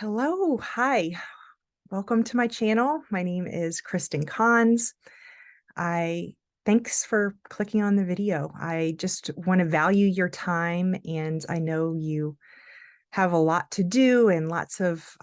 Hello, hi. Welcome to my channel. My name is Kristen Cons. I Thanks for clicking on the video. I just want to value your time, and I know you have a lot to do and lots of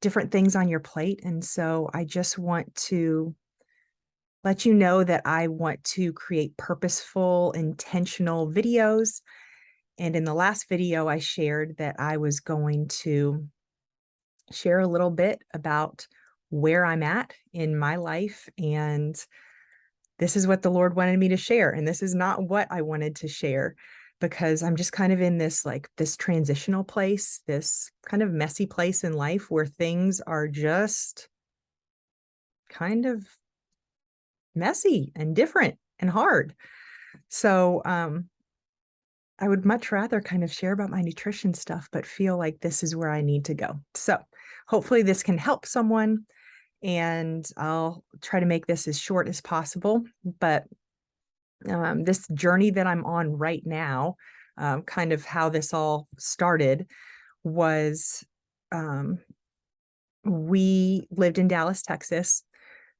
different things on your plate. And so I just want to let you know that I want to create purposeful, intentional videos. And in the last video, I shared that I was going to share a little bit about where I'm at in my life. And this is what the Lord wanted me to share. And this is not what I wanted to share because I'm just kind of in this transitional place, this kind of messy place in life where things are just kind of messy and different and hard. So I would much rather kind of share about my nutrition stuff, but feel like this is where I need to go. So hopefully this can help someone, and I'll try to make this as short as possible. But this journey that I'm on right now, kind of how this all started, was um, we lived in Dallas, Texas.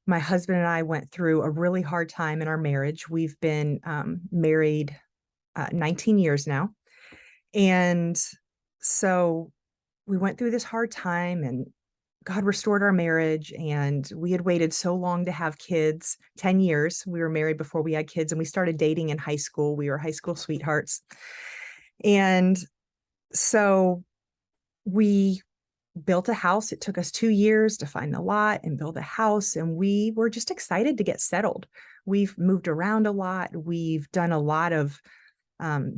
My husband and I went through a really hard time in our marriage. We've been married 19 years now. And so we went through this hard time, and God restored our marriage, and we had waited so long to have kids, 10 years. We were married before we had kids, and we started dating in high school. We were high school sweethearts. And so we built a house. It took us 2 years to find the lot and build a house, and we were just excited to get settled. We've moved around a lot. We've done a lot of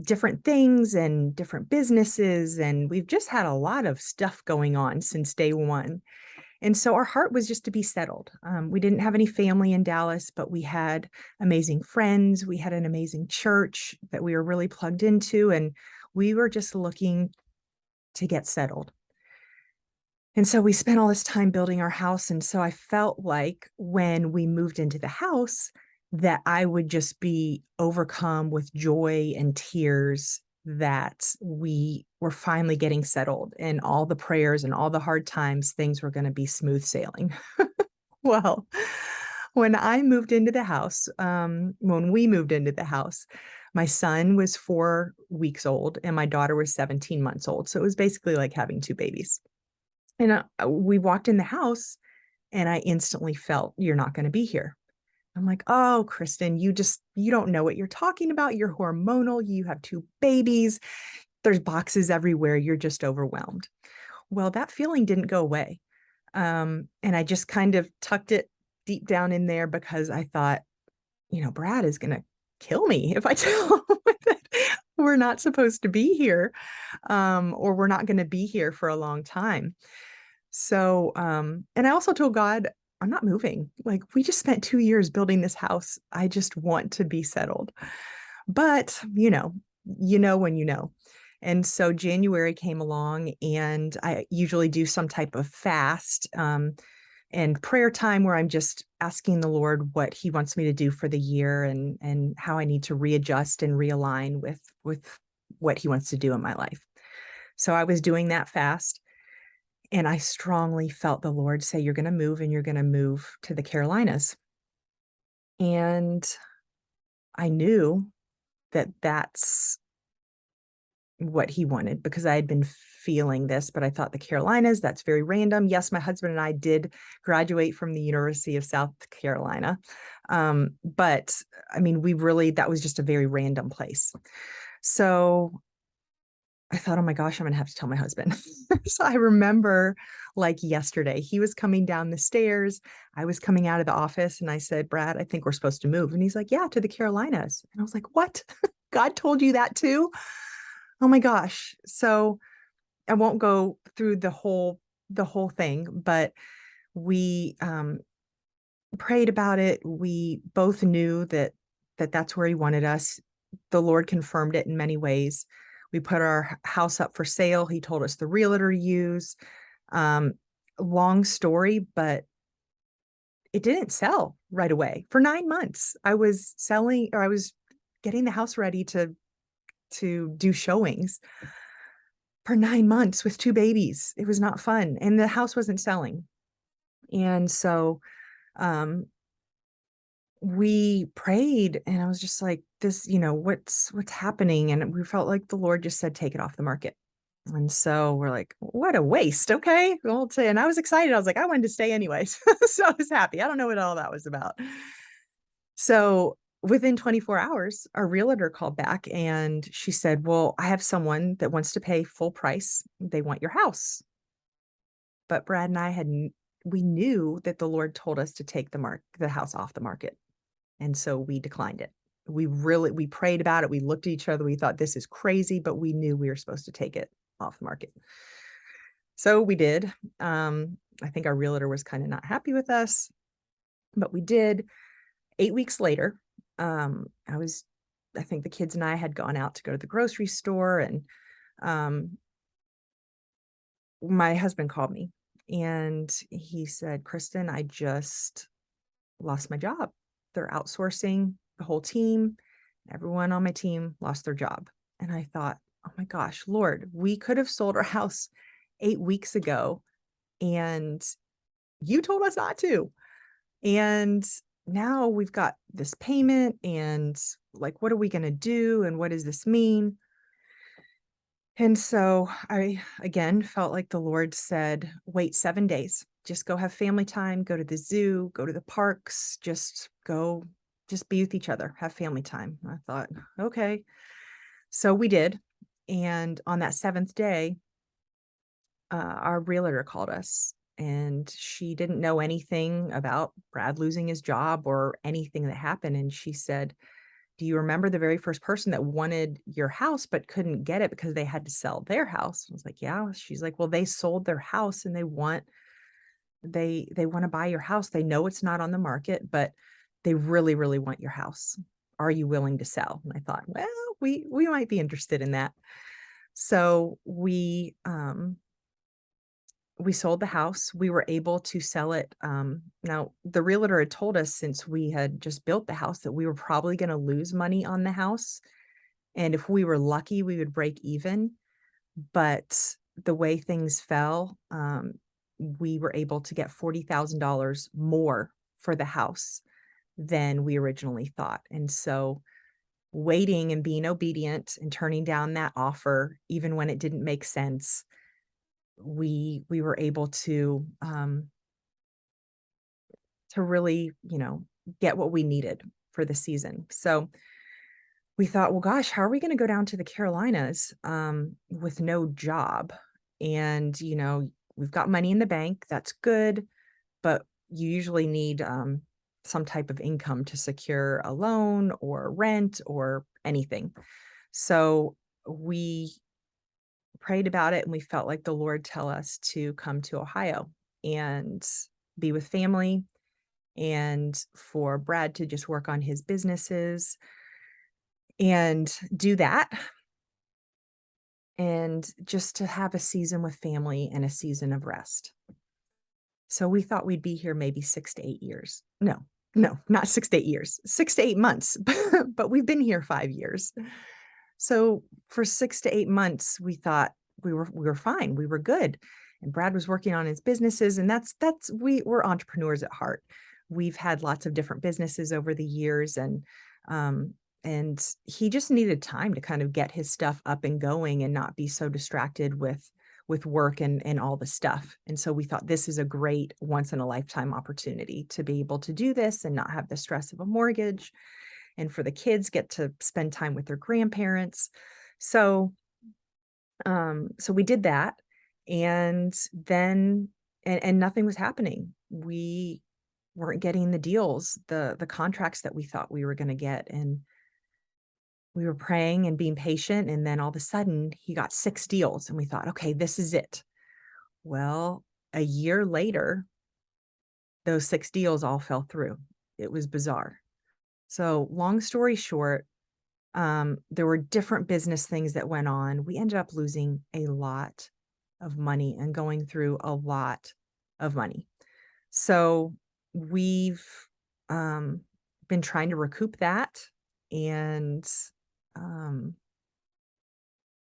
different things and different businesses, and we've just had a lot of stuff going on since day one. And so our heart was just to be settled. We didn't have any family in Dallas, but we had amazing friends. We had an amazing church that we were really plugged into, and we were just looking to get settled. And so we spent all this time building our house. And so I felt like when we moved into the house, that I would just be overcome with joy and tears that we were finally getting settled, and all the prayers and all the hard times, things were going to be smooth sailing. Well, when we moved into the house, my son was 4 weeks old and my daughter was 17 months old. So it was basically like having two babies. And we walked in the house, and I instantly felt, "You're not going to be here." I'm like, "Oh, Kristen, you don't know what you're talking about. You're hormonal. You have two babies. There's boxes everywhere. You're just overwhelmed." Well, that feeling didn't go away. And I just kind of tucked it deep down in there because I thought, Brad is going to kill me if I tell him that we're not supposed to be here, or we're not going to be here for a long time. So and I also told God, I'm not moving. Like, we just spent 2 years building this house. I just want to be settled. But, you know when you know. And so January came along, and I usually do some type of fast and prayer time where I'm just asking the Lord what he wants me to do for the year, and how I need to readjust and realign with what he wants to do in my life. So I was doing that fast. And I strongly felt the Lord say, "You're going to move, and you're going to move to the Carolinas." And I knew that that's what he wanted because I had been feeling this, but I thought the Carolinas, that's very random. Yes, my husband and I did graduate from the University of South Carolina. But I mean, that was just a very random place. So I thought, "Oh my gosh, I'm going to have to tell my husband." So I remember like yesterday, he was coming down the stairs. I was coming out of the office, and I said, "Brad, I think we're supposed to move." And he's like, "Yeah, to the Carolinas." And I was like, "What? God told you that too?" Oh my gosh. So I won't go through the whole thing, but we prayed about it. We both knew that that's where he wanted us. The Lord confirmed it in many ways. We put our house up for sale. He told us the realtor to use. Um, Long story, but it didn't sell right away. For 9 months, I was getting the house ready to do showings. for 9 months with 2 babies. It was not fun, and the house wasn't selling. And so, um, we prayed, and I was just like, this, what's happening? And we felt like the Lord just said, take it off the market. And so we're like, what a waste. Okay. Well, and I was excited. I was like, I wanted to stay anyways. So I was happy. I don't know what all that was about. So within 24 hours, our realtor called back and she said, well, I have someone that wants to pay full price. They want your house. But Brad and I we knew that the Lord told us to take the house off the market. And so we declined it. We prayed about it. We looked at each other. We thought this is crazy, but we knew we were supposed to take it off the market. So we did. I think our realtor was kind of not happy with us, but we did. 8 weeks later, I think the kids and I had gone out to go to the grocery store, and um, my husband called me and he said, Kristen, I just lost my job. They're outsourcing the whole team. Everyone on my team lost their job. And I thought, oh my gosh, Lord, we could have sold our house 8 weeks ago and you told us not to. And now we've got this payment and like, what are we going to do? And what does this mean? And so I again felt like the Lord said, wait 7 days, just go have family time, go to the zoo, go to the parks, just be with each other, have family time. I thought, okay. So we did. And on that seventh day, our realtor called us and she didn't know anything about Brad losing his job or anything that happened. And she said, do you remember the very first person that wanted your house but couldn't get it because they had to sell their house? I was like, yeah. She's like, well, they sold their house and they want to buy your house. They know it's not on the market, but they really, really want your house. Are you willing to sell? And I thought, well, we might be interested in that. So we sold the house. We were able to sell it. Now, the realtor had told us since we had just built the house that we were probably going to lose money on the house. And if we were lucky, we would break even. But the way things fell, we were able to get $40,000 more for the house than we originally thought. And so waiting and being obedient and turning down that offer, even when it didn't make sense, we were able to really, get what we needed for the season. So we thought, well, gosh, how are we going to go down to the Carolinas with no job? And, we've got money in the bank. That's good. But you usually need some type of income to secure a loan or rent or anything. So we prayed about it and we felt like the Lord tell us to come to Ohio and be with family and for Brad to just work on his businesses and do that and just to have a season with family and a season of rest. So we thought we'd be here maybe 6 to 8 years. No, not 6 to 8 years, 6 to 8 months, but we've been here 5 years. So for 6 to 8 months, we thought we were fine. We were good. And Brad was working on his businesses. And we're entrepreneurs at heart. We've had lots of different businesses over the years um, and he just needed time to kind of get his stuff up and going and not be so distracted with work and all the stuff. And so we thought this is a great once in a lifetime opportunity to be able to do this and not have the stress of a mortgage and for the kids get to spend time with their grandparents. So so we did that and then and nothing was happening. We weren't getting the deals, the contracts that we thought we were going to get. And we were praying and being patient. And then all of a sudden he got 6 deals and we thought, okay, this is it. Well, a year later, those 6 deals all fell through. It was bizarre. So long story short, there were different business things that went on. We ended up losing a lot of money and going through a lot of money. So we've um, been trying to recoup that, and um,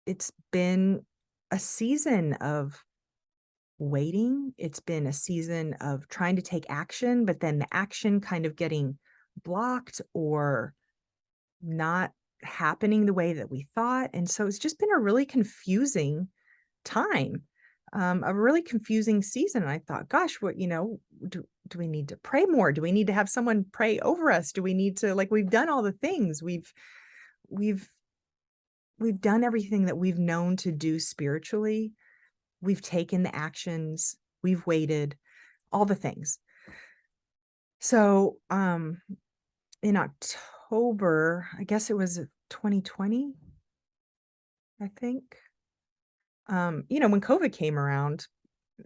it's been a season of waiting. It's been a season of trying to take action, but then the action kind of getting blocked or not happening the way that we thought. And so it's just been a really confusing time, a really confusing season. And I thought, gosh, do we need to pray more? Do we need to have someone pray over us? Do we need to, like, we've done all the things. We've we've done everything that we've known to do spiritually. We've taken the actions, we've waited, all the things. So, in October, I guess it was 2020, I think. When COVID came around,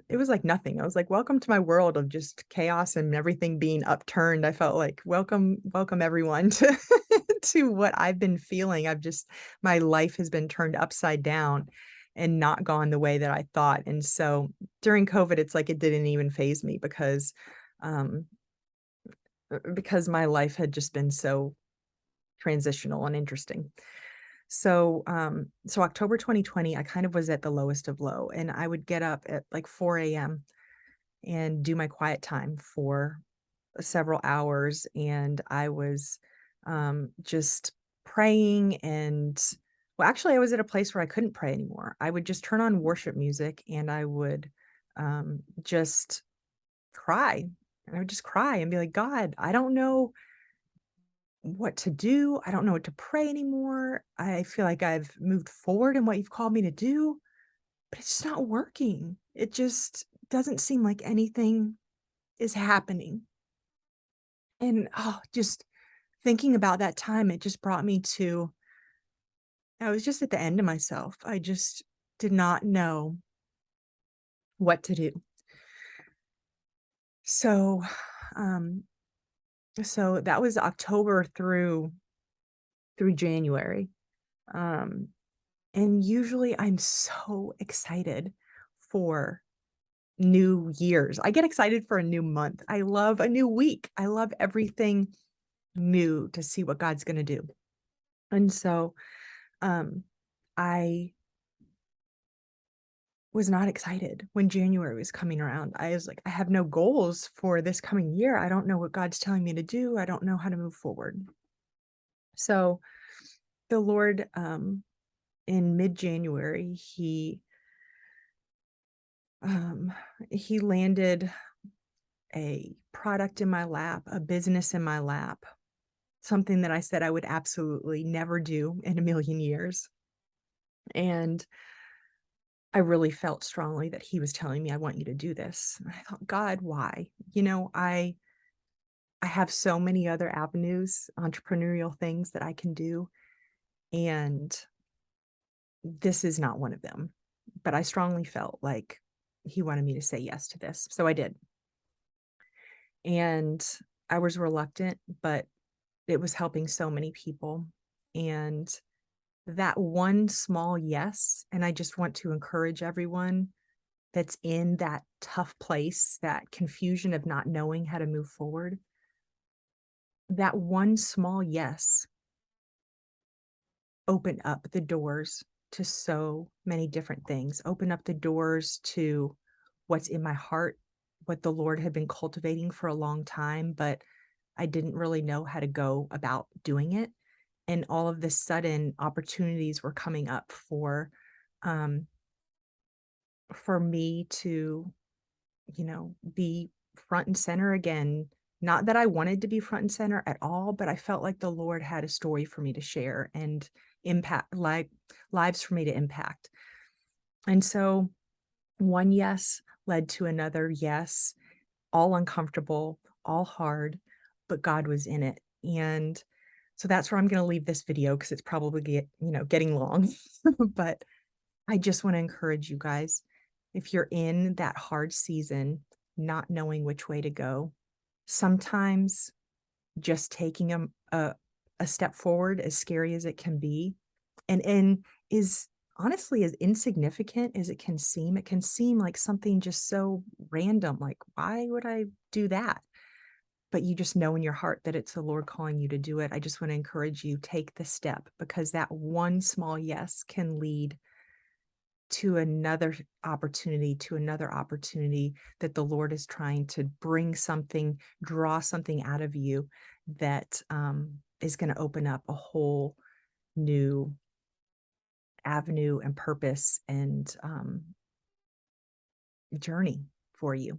it was like nothing. I was like, welcome to my world of just chaos and everything being upturned. I felt like welcome everyone to to what I've been feeling. My life has been turned upside down and not gone the way that I thought. And so during COVID, it's like it didn't even phase me um because my life had just been so transitional and interesting. So October 2020, I kind of was at the lowest of low, and I would get up at like 4 a.m. and do my quiet time for several hours. And I was just praying. And well, actually, I was at a place where I couldn't pray anymore. I would just turn on worship music and I would just cry. And I would just cry and be like, God, I don't know what to do. I don't know what to pray anymore. I feel like I've moved forward in what you've called me to do, but it's just not working. It just doesn't seem like anything is happening. And just thinking about that time, it just brought me to, I was just at the end of myself. I just did not know what to do. So, um, so that was October through January. Um, And usually I'm so excited for new years. I get excited for a new month. I love a new week. I love everything new to see what God's going to do. And so um I was not excited when January was coming around. I was like, I have no goals for this coming year. I don't know what God's telling me to do. I don't know how to move forward. So the Lord in mid-January, um he landed a product in my lap, a business in my lap, something that I said I would absolutely never do in a million years. And I really felt strongly that he was telling me, I want you to do this. And I thought, God, why? I have so many other avenues, entrepreneurial things that I can do. And this is not one of them. But I strongly felt like he wanted me to say yes to this. So I did. And I was reluctant, but it was helping so many people. And that one small yes, and I just want to encourage everyone that's in that tough place, that confusion of not knowing how to move forward. That one small yes opened up the doors to so many different things, open up the doors to what's in my heart, what the Lord had been cultivating for a long time, but I didn't really know how to go about doing it. And all of this sudden opportunities were coming up um for me to, be front and center again. Not that I wanted to be front and center at all, but I felt like the Lord had a story for me to share and impact, like, lives for me to impact. And so one yes led to another yes, all uncomfortable, all hard, but God was in it. And so that's where I'm going to leave this video because it's probably getting long. But I just want to encourage you guys, if you're in that hard season, not knowing which way to go, sometimes just taking a step forward, as scary as it can be, and is honestly as insignificant as it can seem like something just so random, like, why would I do that? But you just know in your heart that it's the Lord calling you to do it. I just want to encourage you, take the step, because that one small yes can lead to another opportunity that the Lord is trying to bring something, draw something out of you that is going to open up a whole new avenue and purpose and journey for you.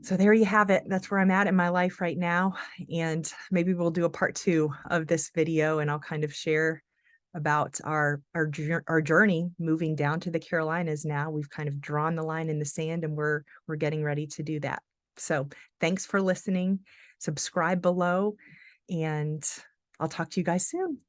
So there you have it. That's where I'm at in my life right now. And maybe we'll do a part 2 of this video, and I'll kind of share about our journey moving down to the Carolinas now. We've kind of drawn the line in the sand, and we're getting ready to do that. So thanks for listening. Subscribe below, and I'll talk to you guys soon.